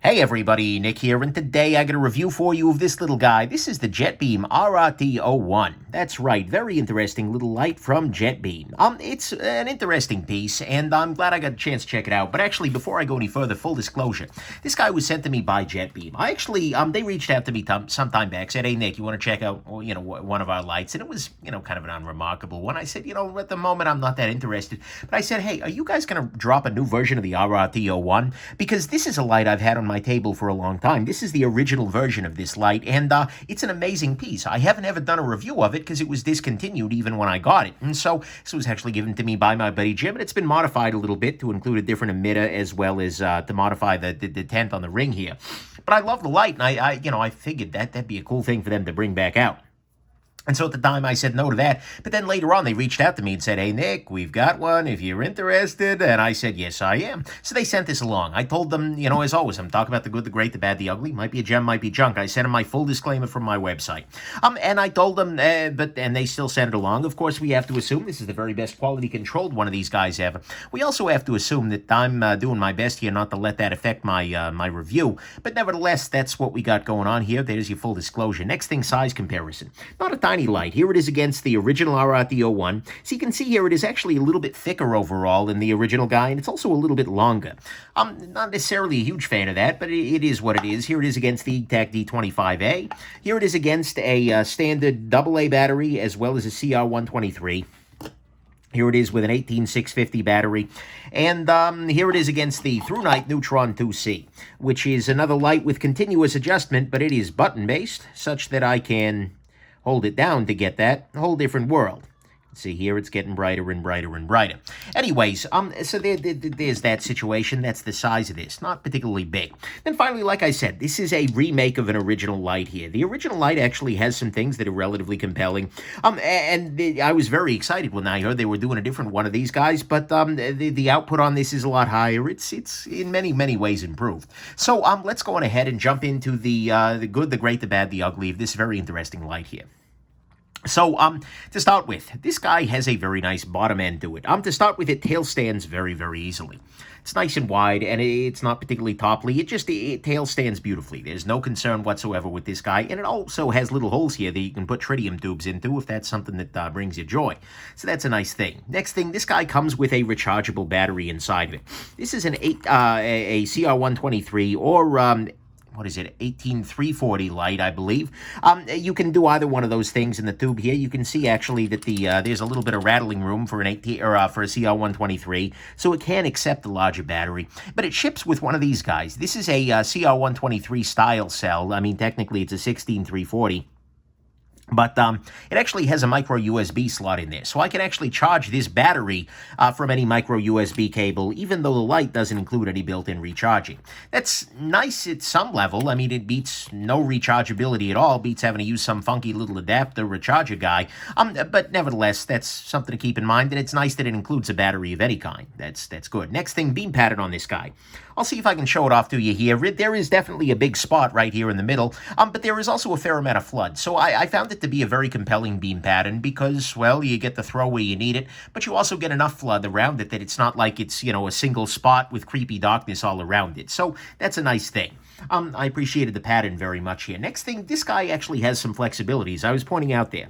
Hey everybody, Nick here, and today I got a review for you of this little guy. This is the JetBeam RRT01. That's right, very interesting little light from JetBeam. It's an interesting piece, and I'm glad I got a chance to check it out. But actually, before I go any further, full disclosure, this guy was sent to me by JetBeam. They reached out to me some time back, said, "Hey Nick, you want to check out, one of our lights?" And it was, kind of an unremarkable one. I said, at the moment I'm not that interested. But I said, "Hey, are you guys going to drop a new version of the RRT01? Because this is a light I've had on my table for a long time. This is the original version of this light, and it's an amazing piece. I haven't ever done a review of it because it was discontinued even when I got it. And so this was actually given to me by my buddy Jim, and it's been modified a little bit to include a different emitter as well as to modify the tent on the ring here. But I love the light, and I figured that'd be a cool thing for them to bring back out. And so at the time, I said no to that. But then later on, they reached out to me and said, "Hey, Nick, we've got one if you're interested." And I said, "Yes, I am." So they sent this along. I told them, as always, I'm talking about the good, the great, the bad, the ugly. Might be a gem, might be junk. I sent them my full disclaimer from my website. And I told them, and they still sent it along. Of course, we have to assume this is the very best quality controlled one of these guys ever. We also have to assume that I'm doing my best here not to let that affect my my review. But nevertheless, that's what we got going on here. There's your full disclosure. Next thing, size comparison. Not a tiny light. Here it is against the original RRT01. So you can see here it is actually a little bit thicker overall than the original guy, and it's also a little bit longer. I'm not necessarily a huge fan of that, but it is what it is. Here it is against the ETAC D25A. Here it is against a standard AA battery as well as a CR123. Here it is with an 18650 battery. And here it is against the ThruNite Neutron 2C, which is another light with continuous adjustment, but it is button-based, such that I can hold it down to get that. A whole different world. See here, it's getting brighter and brighter and brighter. Anyways, so there's that situation. That's the size of this. Not particularly big. Then finally, like I said, this is a remake of an original light here. The original light actually has some things that are relatively compelling. I was very excited when I heard they were doing a different one of these guys, but the output on this is a lot higher. It's in many, many ways improved. So let's go on ahead and jump into the good, the great, the bad, the ugly of this very interesting light here. So, to start with, this guy has a very nice bottom end to it. To start with, it tail stands very, very easily. It's nice and wide, and it's not particularly topply. It tail stands beautifully. There's no concern whatsoever with this guy, and it also has little holes here that you can put tritium tubes into if that's something that brings you joy. So that's a nice thing. Next thing, this guy comes with a rechargeable battery inside of it. This is a CR123 or what is it, 18340 light, I believe. You can do either one of those things in the tube here. You can see actually that there's a little bit of rattling room for a CR123, so it can accept a larger battery. But it ships with one of these guys. This is a CR123 style cell. I mean, technically it's a 16340. But it actually has a micro USB slot in there, so I can actually charge this battery from any micro USB cable, even though the light doesn't include any built-in recharging. That's nice at some level. I mean, it beats no rechargeability at all, beats having to use some funky little adapter recharger guy. But nevertheless, that's something to keep in mind, and it's nice that it includes a battery of any kind. That's good. Next thing, beam pattern on this guy. I'll see if I can show it off to you here. There is definitely a big spot right here in the middle, but there is also a fair amount of flood. So I found it to be a very compelling beam pattern because, well, you get the throw where you need it, but you also get enough flood around it that it's not like it's, a single spot with creepy darkness all around it. So that's a nice thing. I appreciated the pattern very much here. Next thing, this guy actually has some flexibilities. I was pointing out there.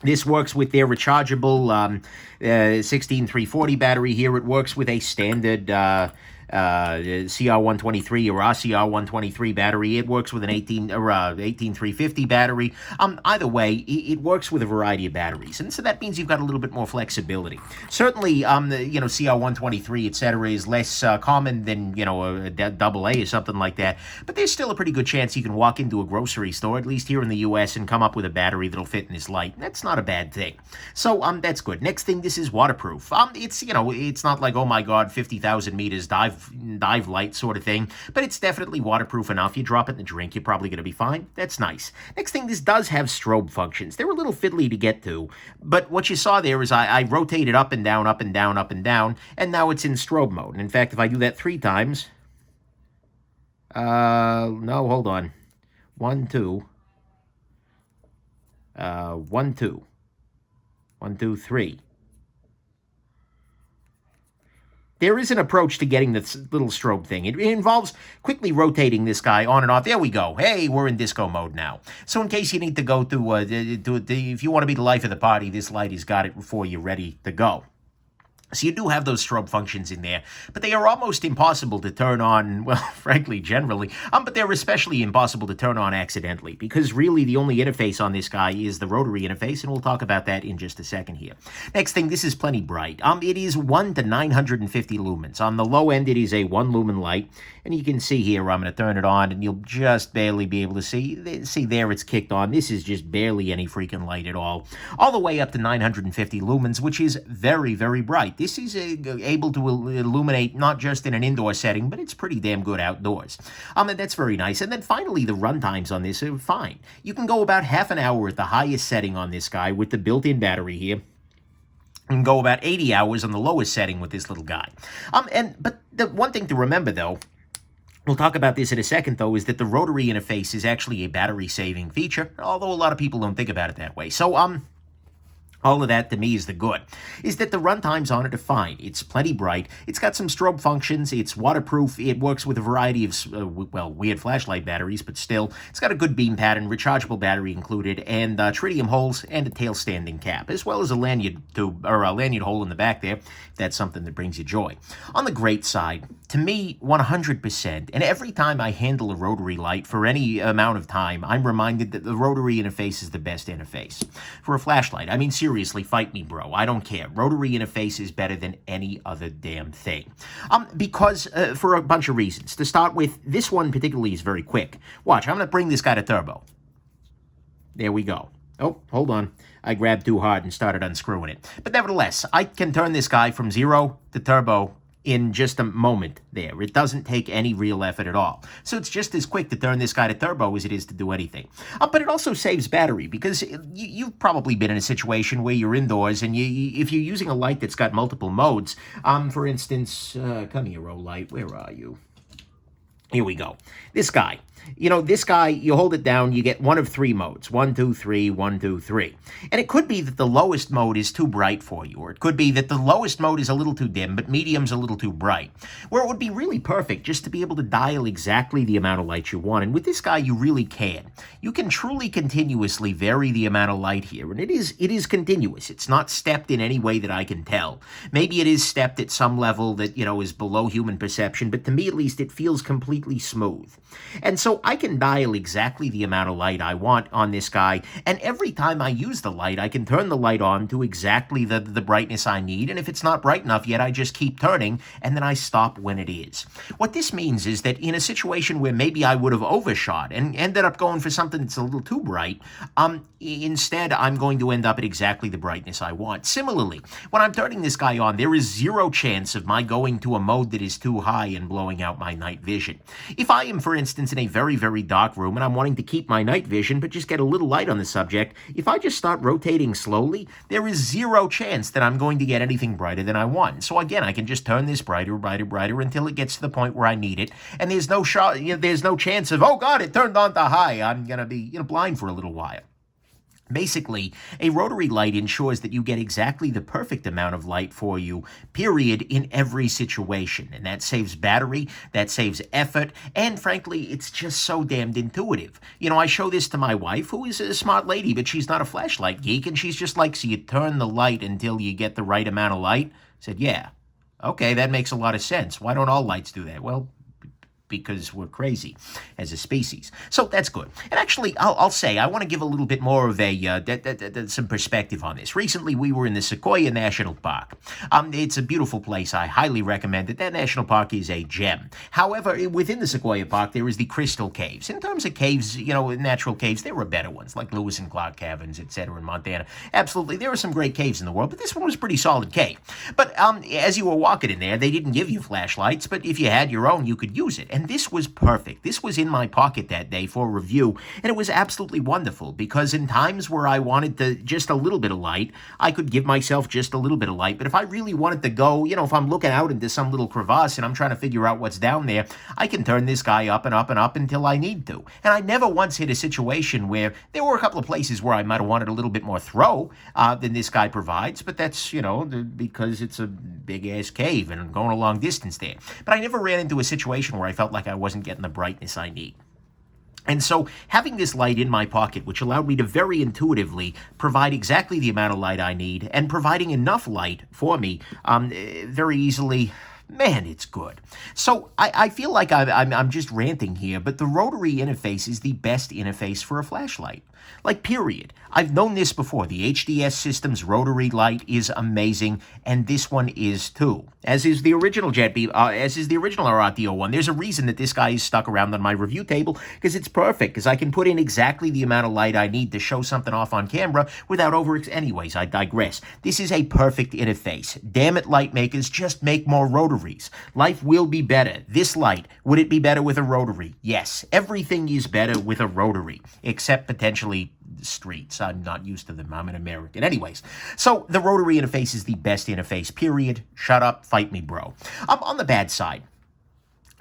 This works with their rechargeable 16340 battery here. It works with a standard CR123 or RCR123 battery. It works with an 18350 battery. Either way, it works with a variety of batteries, and so that means you've got a little bit more flexibility. Certainly, CR123, etc., is less common than a AA or something like that. But there's still a pretty good chance you can walk into a grocery store, at least here in the U.S., and come up with a battery that'll fit in this light. That's not a bad thing. So that's good. Next thing, this is waterproof. It's not like, oh my God, 50,000 meters dive light sort of thing, but it's definitely waterproof enough. You drop it in a drink, you're probably going to be fine. That's nice. Next thing, this does have strobe functions. They're a little fiddly to get to, but what you saw there is I rotated up and down, up and down, up and down, and now it's in strobe mode. And in fact, if I do that 3 times, no, hold on. 1, 2, 1, 2, 1, 2, 3. There is an approach to getting this little strobe thing. It involves quickly rotating this guy on and off. There we go. Hey, we're in disco mode now. So in case you need to go to, if you want to be the life of the party, this light has got it before you're ready to go. So you do have those strobe functions in there, but they are almost impossible to turn on, well, frankly, generally. But they're especially impossible to turn on accidentally, because really the only interface on this guy is the rotary interface, and we'll talk about that in just a second here. Next thing, this is plenty bright. It is 1 to 950 lumens. On the low end, it is a 1 lumen light, and you can see here, I'm going to turn it on, and you'll just barely be able to see. See there, it's kicked on. This is just barely any freaking light at all the way up to 950 lumens, which is very, very bright. This is able to illuminate not just in an indoor setting, but it's pretty damn good outdoors. And that's very nice. And then finally, the run times on this are fine. You can go about half an hour at the highest setting on this guy with the built-in battery here, and go about 80 hours on the lowest setting with this little guy. But the one thing to remember, though, we'll talk about this in a second, though, is that the rotary interface is actually a battery-saving feature, although a lot of people don't think about it that way. So, all of that, to me, is the good, is that the run times on it are fine. It's plenty bright. It's got some strobe functions. It's waterproof. It works with a variety of, weird flashlight batteries, but still, it's got a good beam pattern, rechargeable battery included, and tritium holes and a tail standing cap, as well as a lanyard tube, or a lanyard hole in the back there, if that's something that brings you joy. On the great side, to me, 100%, and every time I handle a rotary light for any amount of time, I'm reminded that the rotary interface is the best interface for a flashlight. I mean, seriously, fight me, bro. I don't care. Rotary interface is better than any other damn thing. Because, for a bunch of reasons. To start with, this one particularly is very quick. Watch, I'm going to bring this guy to turbo. There we go. Oh, hold on. I grabbed too hard and started unscrewing it. But nevertheless, I can turn this guy from 0 to turbo in just a moment there. It doesn't take any real effort at all. So it's just as quick to turn this guy to turbo as it is to do anything. But it also saves battery, because you've probably been in a situation where you're indoors and if you're using a light that's got multiple modes, for instance, come here, roll light, where are you? Here we go. This guy. This guy, you hold it down, you get one of 3 modes. 1, 2, 3, 1, 2, 3. And it could be that the lowest mode is too bright for you, or it could be that the lowest mode is a little too dim, but medium's a little too bright. Where it would be really perfect just to be able to dial exactly the amount of light you want. And with this guy, you really can. You can truly continuously vary the amount of light here. And it is continuous. It's not stepped in any way that I can tell. Maybe it is stepped at some level that, is below human perception, but to me at least, it feels completely smooth. And so I can dial exactly the amount of light I want on this guy, and every time I use the light, I can turn the light on to exactly the brightness I need, and if it's not bright enough yet, I just keep turning, and then I stop when it is. What this means is that in a situation where maybe I would have overshot and ended up going for something that's a little too bright, instead, I'm going to end up at exactly the brightness I want. Similarly, when I'm turning this guy on, there is 0 chance of my going to a mode that is too high and blowing out my night vision. If I am, for instance, in a very, very dark room and I'm wanting to keep my night vision but just get a little light on the subject, if I just start rotating slowly, there is 0 chance that I'm going to get anything brighter than I want. So again, I can just turn this brighter, brighter, brighter until it gets to the point where I need it, and there's no there's no chance of, oh God, it turned on to high. I'm going to be blind for a little while. Basically, a rotary light ensures that you get exactly the perfect amount of light for you, period, in every situation. And that saves battery, that saves effort, and frankly, it's just so damned intuitive. I show this to my wife, who is a smart lady, but she's not a flashlight geek, and she's just like, so you turn the light until you get the right amount of light? I said, yeah. Okay, that makes a lot of sense. Why don't all lights do that? Well, because we're crazy as a species. So that's good. And actually, I'll say, I want to give a little bit more of some perspective on this. Recently, we were in the Sequoia National Park. It's a beautiful place. I highly recommend it. That national park is a gem. However, within the Sequoia Park, there is the Crystal Caves. In terms of caves, natural caves, there were better ones, like Lewis and Clark Caverns, etc. in Montana. Absolutely, there are some great caves in the world, but this one was a pretty solid cave. But as you were walking in there, they didn't give you flashlights, but if you had your own, you could use it. and this was perfect. This was in my pocket that day for review, and it was absolutely wonderful because in times where I wanted just a little bit of light, I could give myself just a little bit of light. But if I really wanted to go, if I'm looking out into some little crevasse and I'm trying to figure out what's down there, I can turn this guy up and up and up until I need to. And I never once hit a situation where there were a couple of places where I might have wanted a little bit more throw than this guy provides, but that's, because it's a big-ass cave and going a long distance there. But I never ran into a situation where I felt like I wasn't getting the brightness I need. And so having this light in my pocket, which allowed me to very intuitively provide exactly the amount of light I need and providing enough light for me very easily, man, it's good. So I feel like I'm just ranting here, but the rotary interface is the best interface for a flashlight. Like, period. I've known this before. The HDS Systems rotary light is amazing, and this one is too. As is the original JetBeam, as is the original RRT01. There's a reason that this guy is stuck around on my review table, because it's perfect, because I can put in exactly the amount of light I need to show something off on camera without anyways, I digress. This is a perfect interface. Damn it, light makers, just make more rotaries. Life will be better. This light, would it be better with a rotary? Yes. Everything is better with a rotary, except potentially streets. I'm not used to them. I'm an American. Anyways, so the rotary interface is the best interface, period. Shut up, fight me, bro. On the bad side,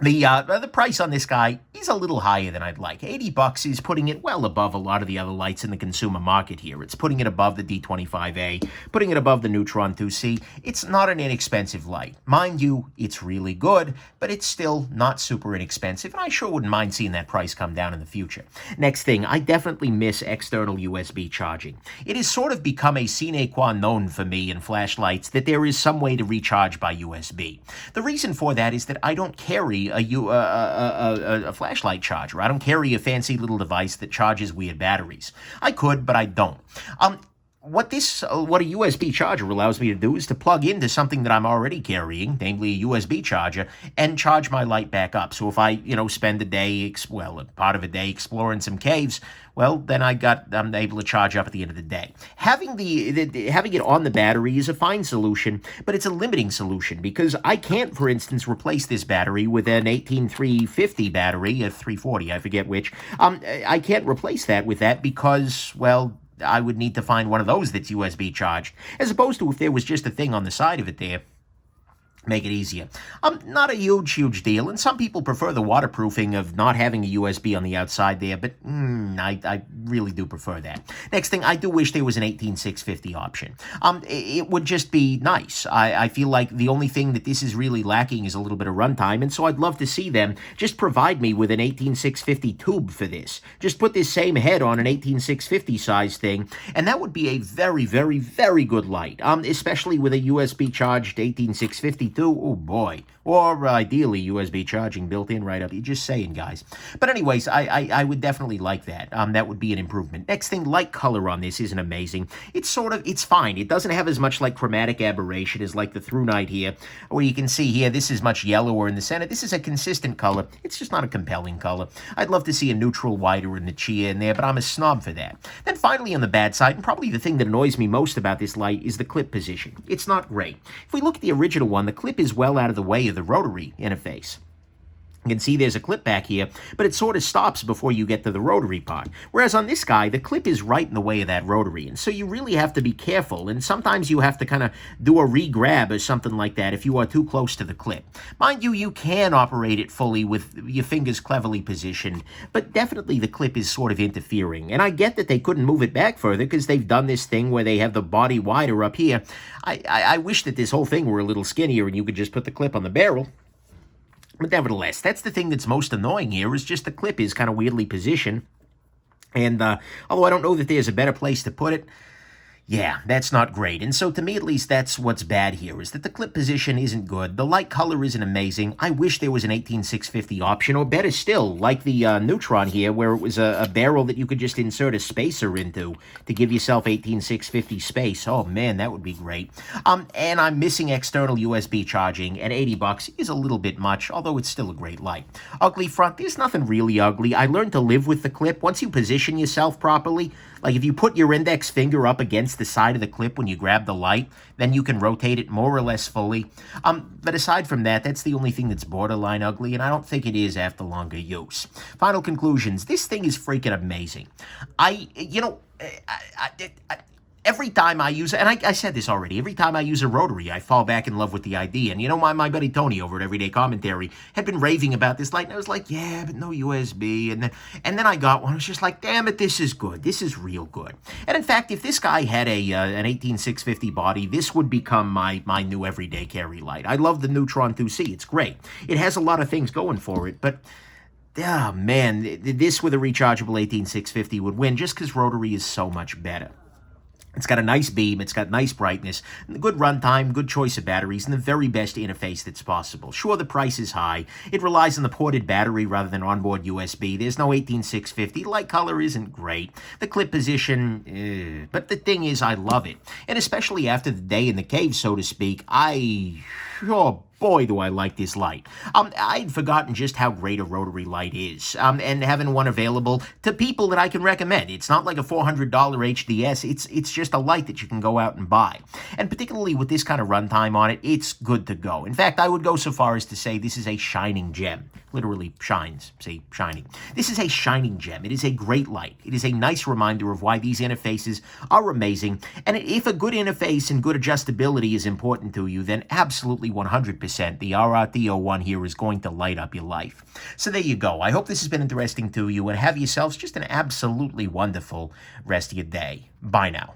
the price on this guy is a little higher than I'd like. $80 is putting it well above a lot of the other lights in the consumer market here. It's putting it above the D25A, putting it above the Neutron 2C. It's not an inexpensive light. Mind you, it's really good, but it's still not super inexpensive, and I sure wouldn't mind seeing that price come down in the future. Next thing, I definitely miss external USB charging. It has sort of become a sine qua non for me in flashlights that there is some way to recharge by USB. The reason for that is that I don't carry a flashlight charger. I don't carry a fancy little device that charges weird batteries. I could, but I don't. What a USB charger allows me to do is to plug into something that I'm already carrying, namely a USB charger, and charge my light back up. So if I, spend a day, part of a day exploring some caves, well, then I'm able to charge up at the end of the day. Having it on the battery is a fine solution, but it's a limiting solution because I can't, for instance, replace this battery with an 18350 battery, a 340, I forget which. I can't replace that with that because, well, I would need to find one of those that's USB charged, as opposed to if there was just a thing on the side of it there. Make it easier. Not a huge deal, and some people prefer the waterproofing of not having a USB on the outside there, but I really do prefer that. Next thing, I do wish there was an 18650 option. It would just be nice. I feel like the only thing that this is really lacking is a little bit of runtime, and so I'd love to see them just provide me with an 18650 tube for this. Just put this same head on an 18650 size thing, and that would be a very, very, very good light, especially with a USB charged 18650 too. Oh boy. Or ideally USB charging built in right up. You're just saying, guys. But anyways, I would definitely like that. That would be an improvement. Next thing, light color on this isn't amazing. It's fine. It doesn't have as much like chromatic aberration as like the Through Night here, where you can see here, this is much yellower in the center. This is a consistent color. It's just not a compelling color. I'd love to see a neutral whiter in the chia in there, but I'm a snob for that. Then finally on the bad side, and probably the thing that annoys me most about this light is the clip position. It's not great. If we look at the original one, the clip is well out of the way of the rotary interface. You can see there's a clip back here, but it sort of stops before you get to the rotary part. Whereas on this guy, the clip is right in the way of that rotary, and so you really have to be careful, and sometimes you have to kind of do a re-grab or something like that if you are too close to the clip. Mind you, you can operate it fully with your fingers cleverly positioned, but definitely the clip is sort of interfering. And I get that they couldn't move it back further because they've done this thing where they have the body wider up here. I wish that this whole thing were a little skinnier and you could just put the clip on the barrel. But nevertheless, that's the thing that's most annoying here, is just the clip is kind of weirdly positioned. And although I don't know that there's a better place to put it, yeah, that's not great. And so to me, at least, that's what's bad here, is that the clip position isn't good. The light color isn't amazing. I wish there was an 18650 option, or better still, like the Neutron here, where it was a barrel that you could just insert a spacer into to give yourself 18650 space. Oh man, that would be great. And I'm missing external USB charging, and $80 is a little bit much, although it's still a great light. Ugly front, there's nothing really ugly. I learned to live with the clip. Once you position yourself properly, Like if you put your index finger up against the side of the clip when you grab the light, then you can rotate it more or less fully. But aside from that, that's the only thing that's borderline ugly, and I don't think it is after longer use. Final conclusions. This thing is freaking amazing. Every time I use it, and I said this already, every time I use a rotary, I fall back in love with the idea. And my buddy Tony over at Everyday Commentary had been raving about this light, and I was like, yeah, but no USB. And then I got one. I was just like, damn it, this is good. This is real good. And in fact, if this guy had an 18650 body, this would become my new everyday carry light. I love the Neutron 2C. It's great. It has a lot of things going for it, but oh man, this with a rechargeable 18650 would win just because rotary is so much better. It's got a nice beam, it's got nice brightness, good runtime, good choice of batteries, and the very best interface that's possible. Sure, the price is high. It relies on the ported battery rather than onboard USB. There's no 18650. The light color isn't great. The clip position, but the thing is, I love it. And especially after the day in the cave, so to speak, oh boy, do I like this light. I'd forgotten just how great a rotary light is, and having one available to people that I can recommend. It's not like a $400 HDS. It's just a light that you can go out and buy. And particularly with this kind of runtime on it, it's good to go. In fact, I would go so far as to say this is a shining gem. Literally shines. See, shining. This is a shining gem. It is a great light. It is a nice reminder of why these interfaces are amazing. And if a good interface and good adjustability is important to you, then absolutely 100%. The RRT01 here is going to light up your life. So there you go. I hope this has been interesting to you, and have yourselves just an absolutely wonderful rest of your day. Bye now.